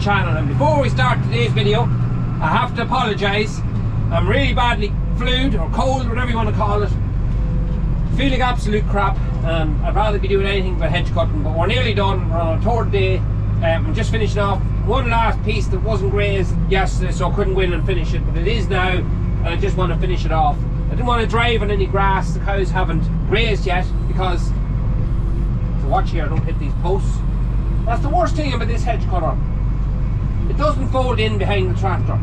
channel. And before we start today's video, I have to apologise. I'm really badly flued or cold, whatever you want to call it. Feeling absolute crap, and I'd rather be doing anything but hedge cutting, but we're nearly done. We're on a third day. I'm just finishing off one last piece that wasn't grazed yesterday, so I couldn't go in and finish it, but it is now, and I just want to finish it off. I didn't want to drive on any grass. The cows haven't grazed yet, because, so watch here, I don't hit these posts. That's the worst thing about this hedge cutter. It doesn't fold in behind the tractor.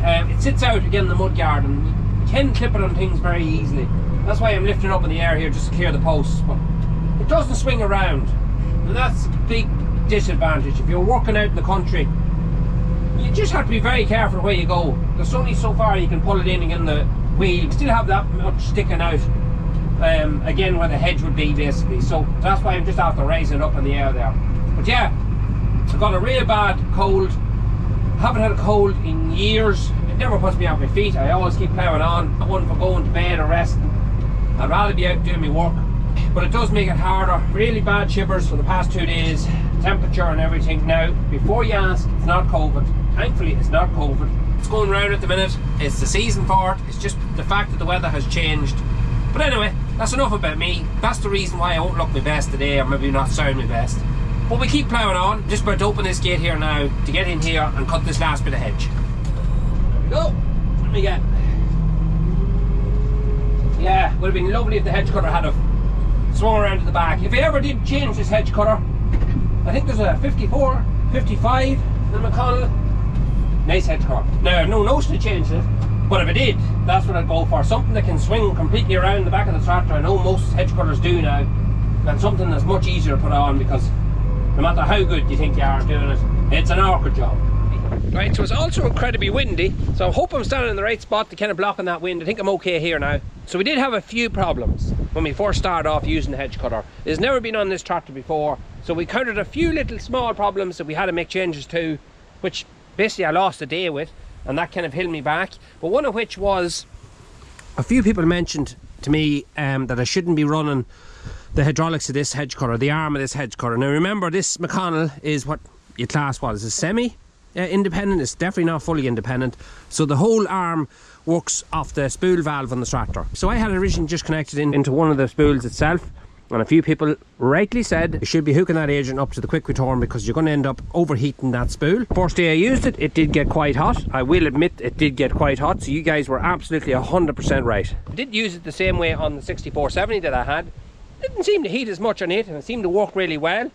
It sits out again in the mud guard, and you can clip it on things very easily. That's why I'm lifting it up in the air here, just to clear the posts. But it doesn't swing around, and that's a big disadvantage. If you're working out in the country, you just have to be very careful where you go. There's only so far you can pull it in again the wheel. You still have that much sticking out, again where the hedge would be basically. So that's why I'm just after raising it up in the air there. But yeah, I've got a real bad cold. Haven't had a cold in years. It never puts me off my feet. I always keep ploughing on. I want for going to bed or resting. I'd rather be out doing my work, but it does make it harder. Really bad shivers for the past 2 days, temperature and everything. Now, before you ask, it's not COVID. Thankfully, it's not COVID. It's going round at the minute. It's the season for it. It's just the fact that the weather has changed. But anyway, that's enough about me. That's the reason why I won't look my best today, or maybe not sound my best. But we keep ploughing on. Just about to open this gate here now to get in here and cut this last bit of hedge. There we go. Let me get. Yeah, would have been lovely if the hedge cutter had swung around to the back. If I ever did change this hedge cutter, I think there's a 54, 55 in Mc Connel. Nice hedge cutter. Now, I have no notion to change it, but if I did, that's what I'd go for. Something that can swing completely around the back of the tractor. I know most hedge cutters do now, and something that's much easier to put on, because no matter how good you think you are doing it, it's an awkward job. Right, so it's also incredibly windy, so I hope I'm standing in the right spot to kind of blocking that wind. I think I'm okay here now. So we did have a few problems when we first started off using the hedge cutter. It's never been on this tractor before, so we encountered a few little small problems that we had to make changes to, which basically I lost a day with, and that kind of held me back. But one of which was, a few people mentioned to me that I shouldn't be running the hydraulics of this hedge cutter, the arm of this hedge cutter. Now remember, this Mc Connel is what your class was, a semi independent. It's definitely not fully independent, so the whole arm works off the spool valve on the tractor. So I had originally just connected into one of the spools itself, and a few people rightly said you should be hooking that agent up to the quick return, because you're going to end up overheating that spool. First day I used it, it did get quite hot. I will admit it did get quite hot, so you guys were absolutely 100% right. I did use it the same way on the 6470 that I had. It didn't seem to heat as much on it, and it seemed to work really well.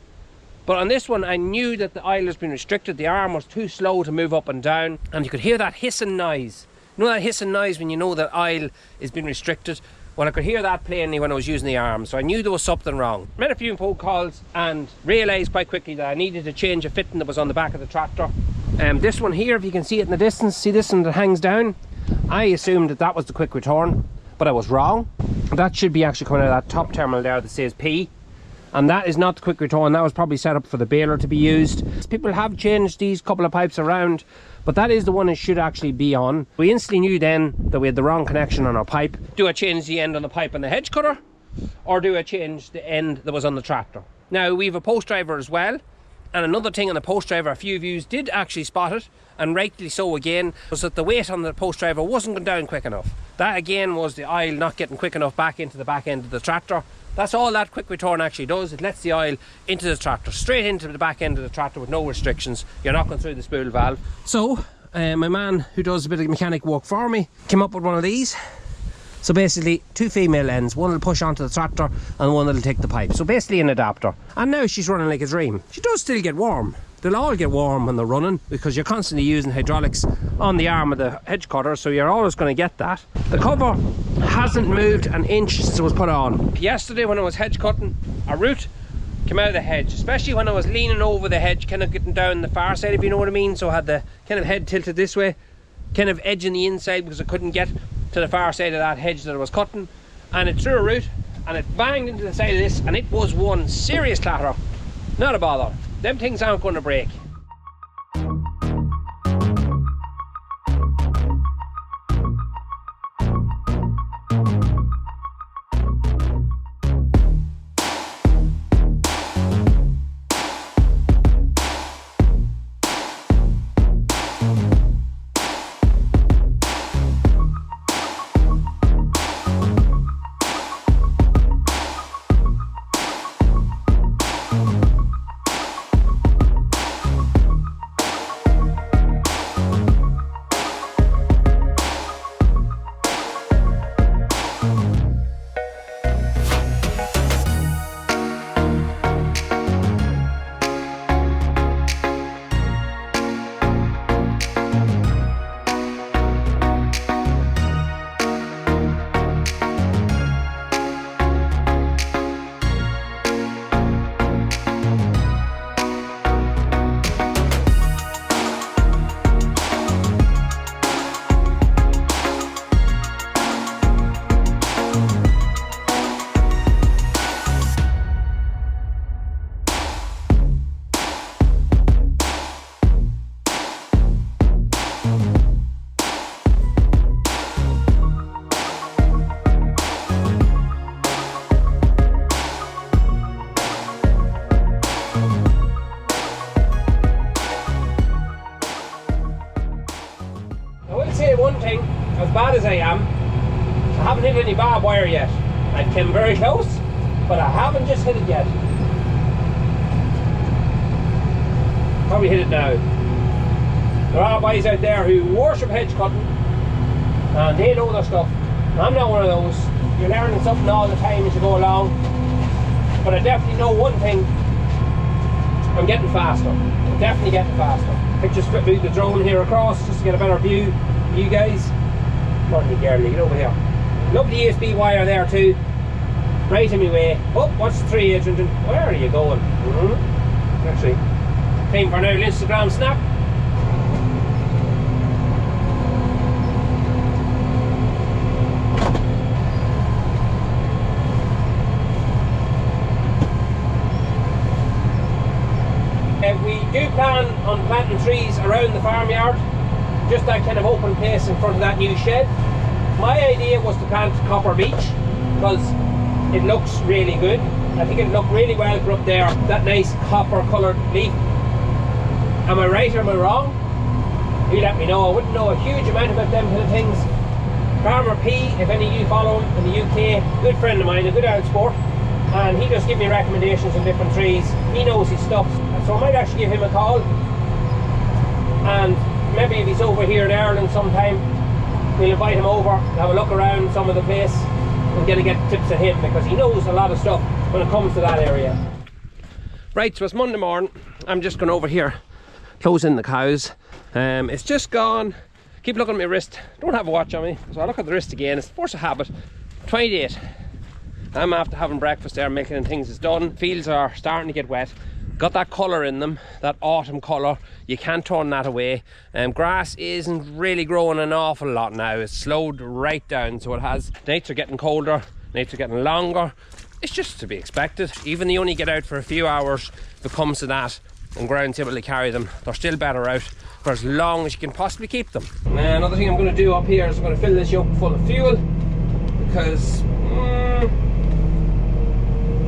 But on this one, I knew that the oil has been restricted. The arm was too slow to move up and down, and you could hear that hissing noise. You know that hissing noise when you know that oil is being restricted? Well, I could hear that plainly when I was using the arm, so I knew there was something wrong. Made a few phone calls and realised quite quickly that I needed to change a fitting that was on the back of the tractor. This one here, if you can see it in the distance, see this one that hangs down? I assumed that that was the quick return, but I was wrong. That should be actually coming out of that top terminal there that says P. And that is not the quick return. That was probably set up for the baler to be used. People have changed these couple of pipes around, but that is the one it should actually be on. We instantly knew then that we had the wrong connection on our pipe. Do I change the end on the pipe on the hedge cutter, or do I change the end that was on the tractor? Now, we have a post driver as well, and another thing on the post driver, a few of you did actually spot it, and rightly so again, was that the weight on the post driver wasn't going down quick enough. That again was the oil not getting quick enough back into the back end of the tractor. That's all that quick return actually does. It lets the oil into the tractor, straight into the back end of the tractor with no restrictions. You're not going through the spool valve. So, my man who does a bit of mechanic work for me came up with one of these. So basically, two female ends. One will push onto the tractor and one will take the pipe. So basically an adapter. And now she's running like a dream. She does still get warm. They'll all get warm when they're running, because you're constantly using hydraulics on the arm of the hedge cutter, so you're always going to get that. The cover hasn't moved an inch since it was put on. Yesterday when I was hedge cutting, a root came out of the hedge, especially when I was leaning over the hedge, kind of getting down the far side, if you know what I mean. So I had the kind of head tilted this way, kind of edging the inside, because I couldn't get to the far side of that hedge that I was cutting, and it threw a root and it banged into the side of this, and it was one serious clatter. Not a bother. Them things aren't going to break. say one thing, as bad as I am, I haven't hit any barbed wire yet. I've come very close, but I haven't just hit it yet. Probably hit it now. There are boys out there who worship hedge cutting and they know their stuff. I'm not one of those. You're learning something all the time as you go along. But I definitely know one thing. I'm getting faster. I'm definitely getting faster. I just move the drone here across just to get a better view of you guys. Come on, you girlie, get over here. Lovely USB wire there too. Right in my way. Oh, what's the 3/8 engine? Where are you going? Actually, time for an old Instagram snap. We do plan on planting trees around the farmyard, just that kind of open place in front of that new shed. My idea was to plant copper beech because it looks really good. I think it'd look really well for up there, that nice copper coloured leaf. Am I right or am I wrong? You let me know. I wouldn't know a huge amount about them kind of things. Farmer P, if any of you follow him in the UK, good friend of mine, a good old sport, and he just gives me recommendations on different trees. He knows his stuff, so I might actually give him a call, and maybe if he's over here in Ireland sometime, we'll invite him over, have a look around some of the place and get tips of him, because he knows a lot of stuff when it comes to that area. Right, so it's Monday morning. I'm just going over here closing the cows. It's just gone. Keep looking at my wrist. Don't have a watch on me, so I look at the wrist again. It's force of habit. 28. I'm after having breakfast there, milking and things is done. Fields are starting to get wet. Got that colour in them, that autumn colour. You can't turn that away. Grass isn't really growing an awful lot now. It's slowed right down, so it has. Nights are getting colder, nights are getting longer. It's just to be expected. Even they only get out for a few hours if it comes to that, and ground's able to carry them. They're still better out for as long as you can possibly keep them. Another thing I'm going to do up here is I'm going to fill this yoke full of fuel, because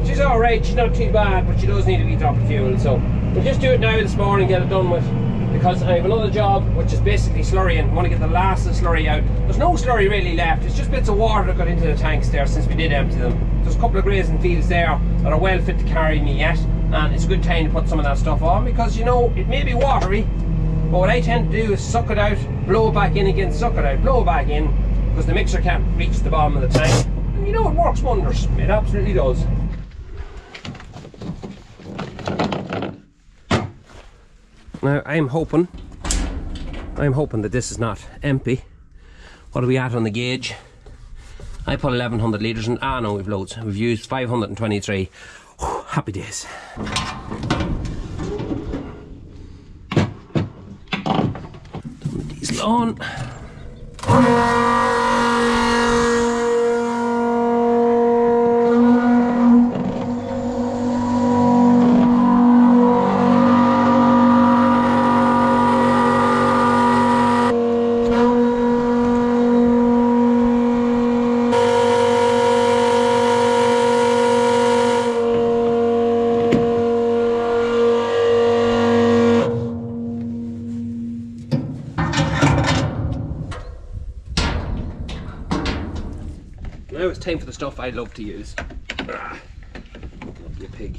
she's alright, she's not too bad, but she does need to be dropped fuel, so we'll just do it now this morning and get it done with, because I have another job which is basically slurrying. I want to get the last of the slurry out. There's no slurry really left, it's just bits of water that got into the tanks there since we did empty them. There's a couple of grazing fields there that are well fit to carry me yet, and it's a good time to put some of that stuff on, because you know, it may be watery, but what I tend to do is suck it out, blow it back in again, suck it out, blow it back in, because the mixer can't reach the bottom of the tank. And you know, it works wonders, it absolutely does. Now I'm hoping that this is not empty. What are we at on the gauge? I put 1100 litres in. Ah no, we've loads. We've used 523. Whew, happy days. Turn the diesel on. Now it's time for the stuff I love to use. Lovely pig.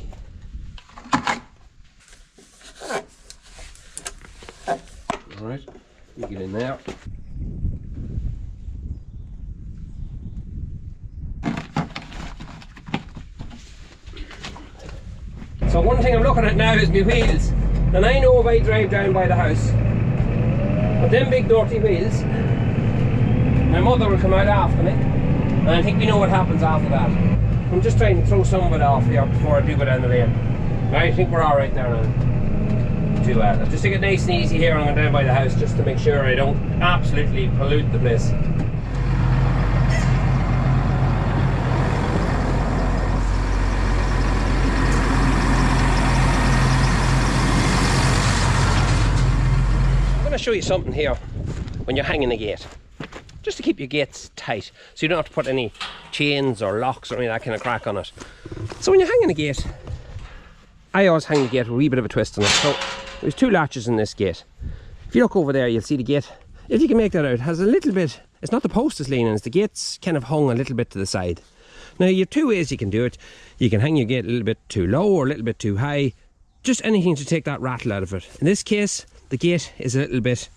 Alright, you get in there. So one thing I'm looking at now is my wheels. And I know if I drive down by the house with them big dirty wheels, my mother will come out after me. And I think we know what happens after that. I'm just trying to throw some of it off here before I do go down the lane. I think we're alright there now. Too bad. I'll just take it nice and easy here and go down by the house just to make sure I don't absolutely pollute the place. I'm going to show you something here when you're hanging a gate. Just to keep your gates tight, so you don't have to put any chains or locks or any of that kind of crack on it. So when you're hanging a gate, I always hang the gate with a wee bit of a twist on it. So there's two latches in this gate. If you look over there, you'll see the gate if you can make that out, has a little bit, it's not the post is leaning, it's the gate's kind of hung a little bit to the side. Now you have two ways you can do it. You can hang your gate a little bit too low or a little bit too high. Just anything to take that rattle out of it. In this case, the gate is a little bit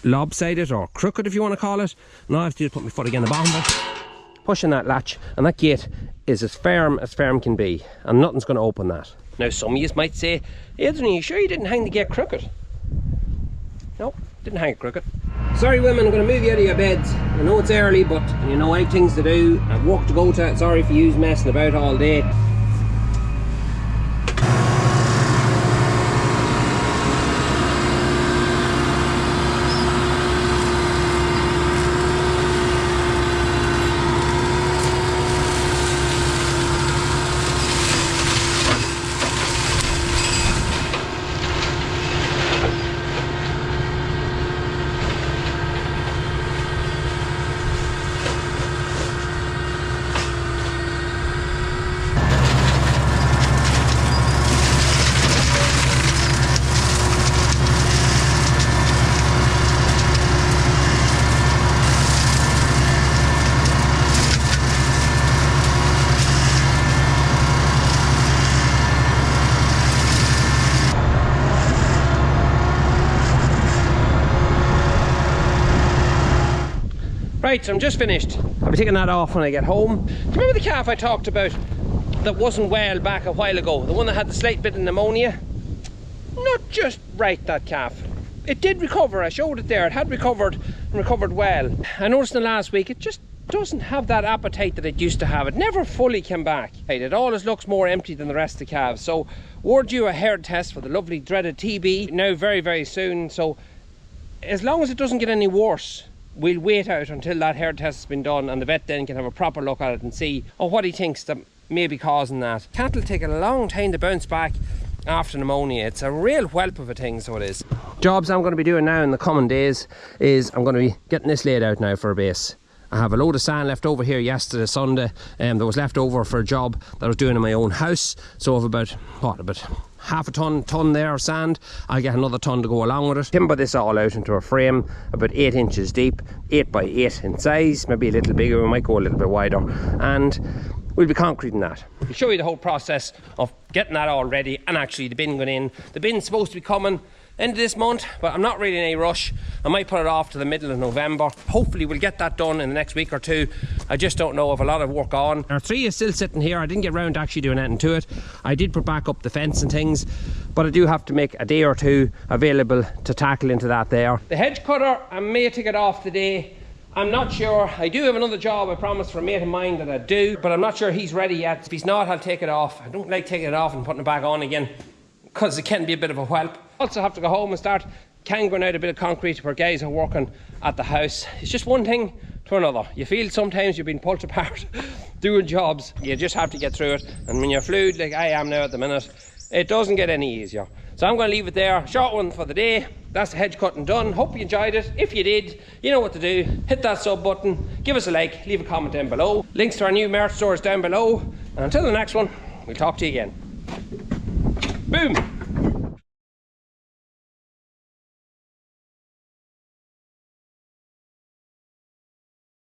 lopsided or crooked, if you want to call it. And all I have to do is put my foot again in the bottom of it, pushing that latch, and that gate is as firm can be, and nothing's going to open that. Now some of you might say, Adrian, are you sure you didn't hang the gate crooked? No, didn't hang it crooked. Sorry women, I'm going to move you out of your beds. I know it's early, but you know I have things to do, I have work to go to. Sorry for you messing about all day. Right, so I'm just finished. I'll be taking that off when I get home. Do you remember the calf I talked about that wasn't well back a while ago? The one that had the slight bit of pneumonia? Not just right, that calf. It did recover, I showed it there. It had recovered and recovered well. I noticed in the last week, it just doesn't have that appetite that it used to have. It never fully came back. It always looks more empty than the rest of the calves. So we're due a herd test for the lovely dreaded TB now very soon. So as long as it doesn't get any worse, we'll wait out until that herd test has been done, and the vet then can have a proper look at it and see what he thinks that may be causing that. Cattle take a long time to bounce back after pneumonia. It's a real whelp of a thing, so it is. Jobs I'm going to be doing now in the coming days is I'm going to be getting this laid out now for a base. I have a load of sand left over here yesterday, Sunday, that was left over for a job that I was doing in my own house. So I have about half a ton there of sand. I'll get another ton to go along with it. Timber this all out into a frame about 8 inches deep, 8 by 8 in size, maybe a little bigger, we might go a little bit wider, and we'll be concreting that. I'll show you the whole process of getting that all ready and actually the bin going in. The bin's supposed to be coming end of this month, but I'm not really in any rush. I might put it off to the middle of November. Hopefully we'll get that done in the next week or two. I just don't know, of a lot of work on. Our tree is still sitting here. I didn't get round to actually doing anything to it. I did put back up the fence and things, but I do have to make a day or two available to tackle into that there. The hedge cutter, I may take it off today. I'm not sure. I do have another job I promised for a mate of mine that I do, but I'm not sure he's ready yet. If he's not, I'll take it off. I don't like taking it off and putting it back on again, because it can be a bit of a whelp. Also have to go home and start going out a bit of concrete where guys are working at the house. It's just one thing to another. You feel sometimes you're being pulled apart doing jobs. You just have to get through it, and when you're fluid like I am now at the minute, it doesn't get any easier. So I'm going to leave it there. Short one for the day. That's the hedge cutting done. Hope you enjoyed it. If you did, you know what to do. Hit that sub button, give us a like, leave a comment down below. Links to our new merch store is down below, and until the next one, we'll talk to you again. Boom.